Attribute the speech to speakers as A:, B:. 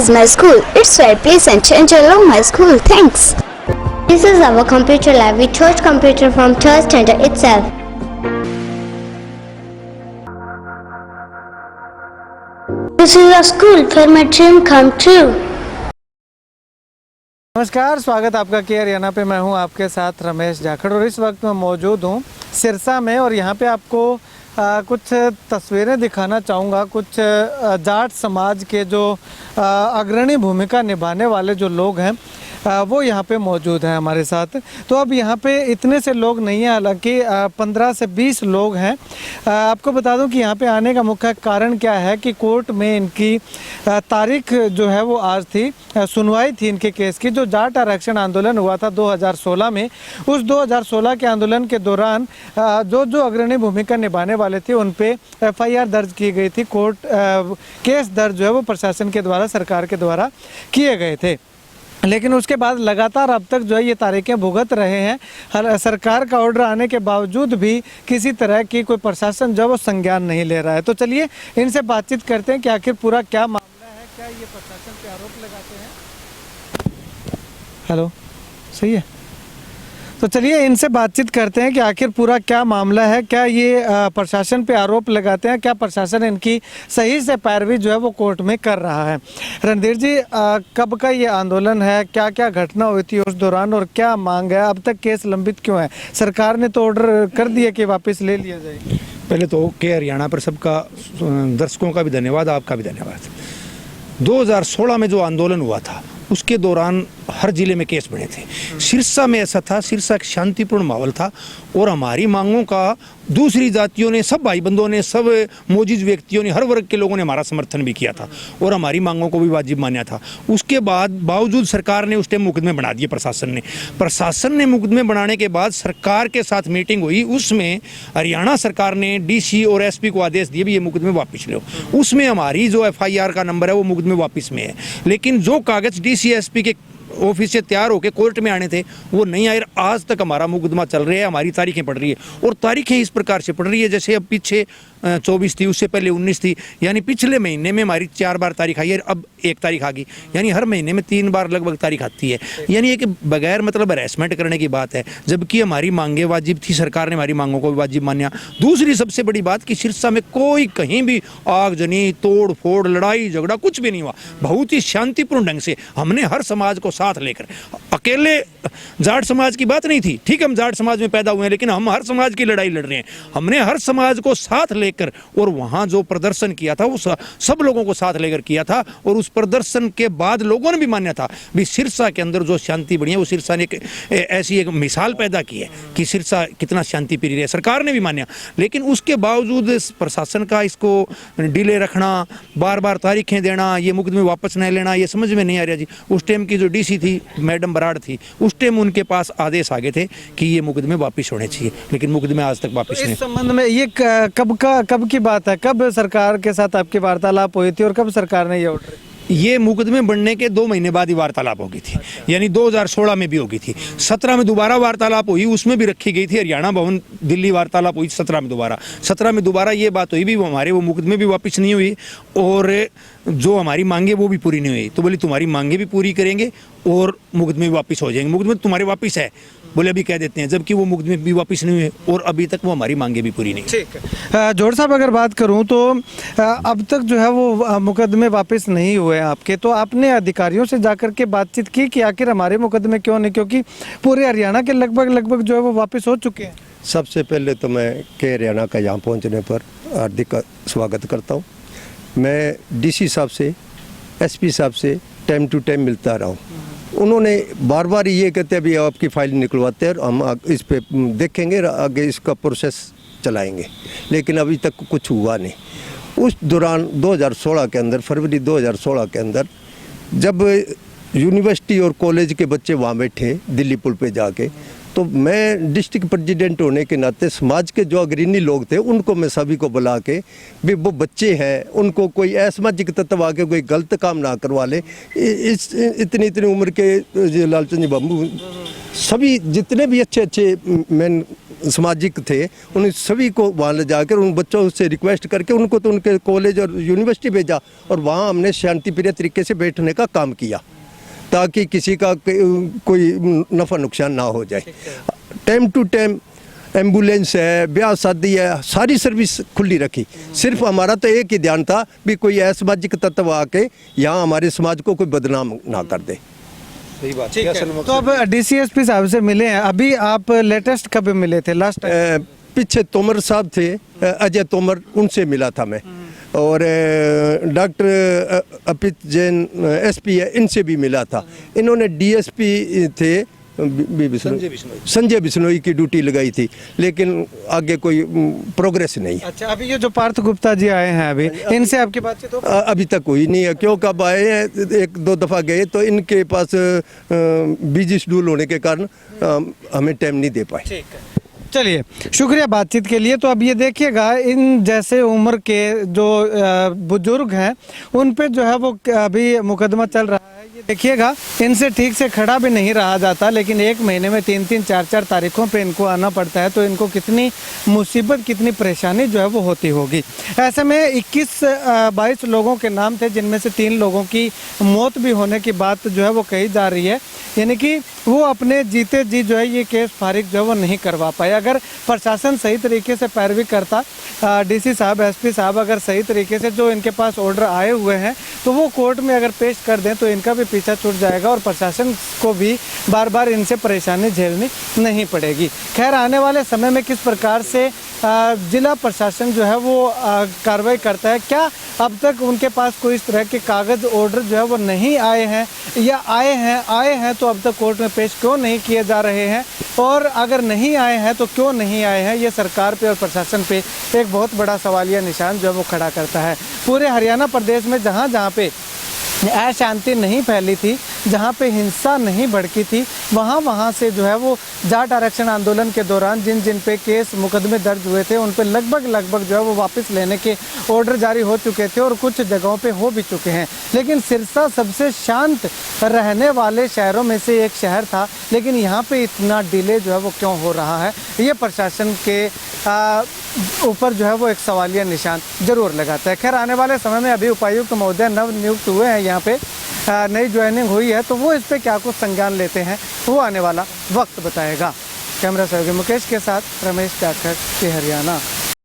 A: is my school. It's very pleasant and I love my school. Thanks.
B: This is our computer lab. We chose computer from third standard itself. This is a school where my dream come true.
C: नमस्कार, स्वागत आपका care Haryana पे। मैं हूं आपके साथ रमेश जाखड़ और इस वक्त मैं मौजूद हूं सिरसा में और यहां पे आपको कुछ तस्वीरें दिखाना चाहूँगा। कुछ जाट समाज के जो अग्रणी भूमिका निभाने वाले जो लोग हैं वो यहाँ पे मौजूद हैं हमारे साथ। तो अब यहाँ पे इतने से लोग नहीं हैं, हालांकि 15 से 20 लोग हैं। आपको बता दूं कि यहाँ पे आने का मुख्य कारण क्या है कि कोर्ट में इनकी तारीख जो है वो आज थी, सुनवाई थी इनके केस की। जो जाट आरक्षण आंदोलन हुआ था 2016 में, उस 2016 के आंदोलन के दौरान जो अग्रणी भूमिका निभाने वाले थे उन पे FIR दर्ज की गई थी। कोर्ट केस दर्ज जो है वो प्रशासन के द्वारा, सरकार के द्वारा किए गए थे। लेकिन उसके बाद लगातार अब तक जो है ये तारीखें भुगत रहे हैं। सरकार का ऑर्डर आने के बावजूद भी किसी तरह की कोई प्रशासन जो है वो संज्ञान नहीं ले रहा है। तो चलिए इनसे बातचीत करते हैं कि आखिर पूरा क्या मामला है, क्या ये प्रशासन पे आरोप लगाते हैं। हेलो, सही है। तो चलिए इनसे बातचीत करते हैं कि आखिर पूरा क्या मामला है, क्या ये प्रशासन पे आरोप लगाते हैं, क्या प्रशासन इनकी सही से पैरवी जो है वो कोर्ट में कर रहा है। रणधीर जी, कब का ये आंदोलन है, क्या क्या घटना हुई थी उस दौरान और क्या मांग है, अब तक केस लंबित क्यों है? सरकार ने तो ऑर्डर कर दिया कि वापस ले लिया जाए।
D: पहले तो के हरियाणा पर सबका, दर्शकों का भी धन्यवाद, आपका भी धन्यवाद। 2016 में जो आंदोलन हुआ था उसके दौरान हर जिले में केस बने थे। सिरसा में ऐसा था, सिरसा एक शांतिपूर्ण माहौल था और हमारी मांगों का दूसरी जातियों ने, सब भाई बंधुओं ने, सब मौजूद व्यक्तियों ने, हर वर्ग के लोगों ने हमारा समर्थन भी किया था और हमारी मांगों को भी वाजिब माना था। उसके बाद बावजूद सरकार ने उस टाइम मुकदमे बना दिए। प्रशासन ने मुकदमे बनाने के बाद सरकार के साथ मीटिंग हुई, उसमें हरियाणा सरकार ने DC और SP को आदेश दिए भी ये मुकदमे वापस लो। उसमें हमारी जो FIR का नंबर है वो मुकदमे वापस में है, लेकिन जो कागज DC SP के ऑफिस से तैयार होकर कोर्ट में आने थे वो नहीं आए। आज तक हमारा मुकदमा चल रहा है, हमारी तारीखें पड़ रही है और तारीखें इस प्रकार से पड़ रही है जैसे अब पीछे 24 थी, उससे पहले 19 थी, यानी पिछले महीने में हमारी 4 बार तारीख आई है, अब 1 तारीख आ गई, यानी हर महीने में 3 बार लगभग तारीख आती है। यानी एक बगैर मतलब हरेसमेंट करने की बात है, जबकि हमारी मांगे वाजिब थी, सरकार ने हमारी मांगों को भी वाजिब माना। दूसरी सबसे बड़ी बात कि सिरसा में कोई कहीं भी आगजनी, तोड़ फोड़, लड़ाई झगड़ा कुछ भी नहीं हुआ। बहुत ही शांतिपूर्ण ढंग से हमने हर समाज को साथ लेकर, अकेले जाट समाज की बात नहीं थी, ठीक, हम जाट समाज में पैदा हुए हैं, लेकिन हम हर समाज की लड़ाई लड़ रहे हैं। हमने हर समाज को साथ लेकर और वहां जो प्रदर्शन किया था वो सब लोगों को साथ लेकर किया था और उस प्रदर्शन के बाद लोगों ने भी माना था भी सिरसा के अंदर जो शांति बनी है वो सिरसा ने ऐसी एक मिसाल पैदा की है कि सिरसा कितना शांति प्रिय है, सरकार ने भी माना। लेकिन उसके बावजूद प्रशासन का इसको डिले रखना, बार बार तारीखें देना, ये मुकदमे वापस नहीं लेना, ये समझ में नहीं आ रहा जी। उस टाइम की जो DC थी मैडम बराड़ थी, उस टाइम उनके पास आदेश आ गए थे कि ये मुकदमे वापस होने चाहिए, लेकिन मुकदमे आज तक वापस नहीं।
C: इस संबंध में ये कब की बात है, कब सरकार के साथ आपकी वार्तालाप हुई थी और कब सरकार ने ये ऑर्डर?
D: ये मुकदमे बढ़ने के 2 महीने बाद ही वार्तालाप होगी थी, यानी 2016 में भी होगी थी। 17 में दोबारा वार्तालाप हुई, उसमें भी रखी गई थी हरियाणा भवन दिल्ली वार्तालाप हुई। 17 में दोबारा ये बात हुई भी, हमारे वो मुकदमे भी वापस नहीं हुई और जो हमारी मांगे वो भी पूरी नहीं हुई। तो बोली तुम्हारी मांगे भी पूरी करेंगे और मुकदमे भी वापस हो जाएंगे। मुकदमे तुम्हारे वापस है बोले अभी कह देते हैं, जबकि वो मुकदमे भी वापस नहीं हुए और अभी तक वो हमारी मांगे भी पूरी नहीं।
C: ठीक है जोड़ साहब, अगर बात करूं तो अब तक जो है वो मुकदमे वापस नहीं हुए आपके, तो आपने अधिकारियों से जाकर के बातचीत की कि आखिर हमारे मुकदमे क्यों नहीं, क्योंकि पूरे हरियाणा के लगभग जो है वो वापस हो चुके हैं।
E: सबसे पहले तो मैं के हरियाणा का यहाँ पहुँचने पर हार्दिक स्वागत करता हूँ। मैं DC साहब से, SP साहब से टाइम टू टाइम मिलता रहा हूँ। उन्होंने बार बार ये कहते हैं अभी आपकी फाइल निकलवाते हैं और हम इस पे देखेंगे, आगे इसका प्रोसेस चलाएंगे, लेकिन अभी तक कुछ हुआ नहीं। उस दौरान 2016 के अंदर, फरवरी 2016 के अंदर, जब यूनिवर्सिटी और कॉलेज के बच्चे वहाँ बैठे दिल्ली पुल पे जाके, तो मैं डिस्ट्रिक्ट प्रेसिडेंट होने के नाते समाज के जो अग्रणी लोग थे उनको मैं सभी को बुला के भी वो बच्चे हैं, उनको कोई असामाजिक तत्व आके कोई गलत काम ना करवा ले। इस इतनी उम्र के लालचंद जी बाबू सभी जितने भी अच्छे मैन सामाजिक थे उन सभी को वहाँ ले जाकर उन बच्चों से रिक्वेस्ट करके उनको तो उनके कॉलेज और यूनिवर्सिटी भेजा और वहाँ हमने शांतिप्रिय तरीके से बैठने का काम किया ताकि किसी का कोई नफ़ा नुकसान ना हो जाए। टाइम टू टाइम एम्बुलेंस है, ब्याह शादी है, सारी सर्विस खुली रखी। सिर्फ हमारा तो एक ही ध्यान था भी कोई असामाजिक तत्व आके यहाँ हमारे समाज को कोई बदनाम ना कर दे।
D: सही बात।
C: ठीक है। तो अब डीसीएसपी साहब से मिले हैं, अभी आप लेटेस्ट कब मिले थे लास्ट?
E: पीछे तोमर साहब थे, अजय तोमर, उनसे मिला था मैं। और डॉक्टर अपित जैन एसपी है, इनसे भी मिला था। इन्होंने डीएसपी थे संजय बिश्नोई की ड्यूटी लगाई थी, लेकिन आगे कोई प्रोग्रेस नहीं।
C: अच्छा, अभी ये जो पार्थ गुप्ता जी आए हैं अभी, इनसे आपकी बातचीत हो?
E: अभी तक हुई नहीं है, क्यों कब आए हैं, 1-2 दफ़ा गए तो इनके पास बिजी शेड्यूल होने के कारण हमें टाइम नहीं दे पाए।
C: ठीक है, चलिए शुक्रिया बातचीत के लिए। तो अब ये देखिएगा, इन जैसे उम्र के जो बुजुर्ग हैं उन पे जो है वो अभी मुकदमा चल रहा है। ये देखिएगा, इनसे ठीक से खड़ा भी नहीं रहा जाता, लेकिन एक महीने में 3-3, 4-4 तारीखों पे इनको आना पड़ता है। तो इनको कितनी मुसीबत, कितनी परेशानी जो है वो होती होगी। ऐसे में 21-22 लोगों के नाम थे, जिनमें से 3 लोगों की मौत भी होने की बात जो है वो कही जा रही है। यानी कि वो अपने जीते जी जो है ये केस फारिग जो है वो नहीं करवा पाए। अगर प्रशासन सही तरीके से पैरवी करता, डीसी साहब, एसपी साहब अगर सही तरीके से जो इनके पास ऑर्डर आए हुए हैं तो वो कोर्ट में अगर पेश कर दें तो इनका भी पीछा छूट जाएगा और प्रशासन को भी बार बार इनसे परेशानी झेलनी नहीं पड़ेगी। खैर, आने वाले समय में किस प्रकार से जिला प्रशासन जो है वो कार्रवाई करता है, क्या अब तक उनके पास कोई इस तरह के कागज़ ऑर्डर जो है वो नहीं आए हैं, या आए हैं तो अब तक कोर्ट में पेश क्यों नहीं किए जा रहे हैं, और अगर नहीं आए हैं तो क्यों नहीं आए हैं, ये सरकार पे और प्रशासन पे एक बहुत बड़ा सवालिया निशान जो है वो खड़ा करता है। पूरे हरियाणा प्रदेश में जहाँ जहाँ पे अशांति नहीं फैली थी, जहाँ पे हिंसा नहीं भड़की थी, वहाँ से जो है वो जाट आरक्षण आंदोलन के दौरान जिन पे केस मुकदमे दर्ज हुए थे उन पे लगभग जो है वो वापस लेने के ऑर्डर जारी हो चुके थे और कुछ जगहों पे हो भी चुके हैं। लेकिन सिरसा सबसे शांत रहने वाले शहरों में से एक शहर था, लेकिन यहाँ पे इतना डिले जो है वो क्यों हो रहा है, ये प्रशासन के ऊपर जो है वो एक सवालिया निशान जरूर लगाता है। खैर, आने वाले समय में अभी उपायुक्त महोदय नव नियुक्त हुए हैं, यहाँ पे नई ज्वाइनिंग हुई है, तो वो इस पे क्या कुछ संज्ञान लेते हैं वो आने वाला वक्त बताएगा। कैमरा सहयोगी मुकेश के साथ रमेश जाखड़ के हरियाणा।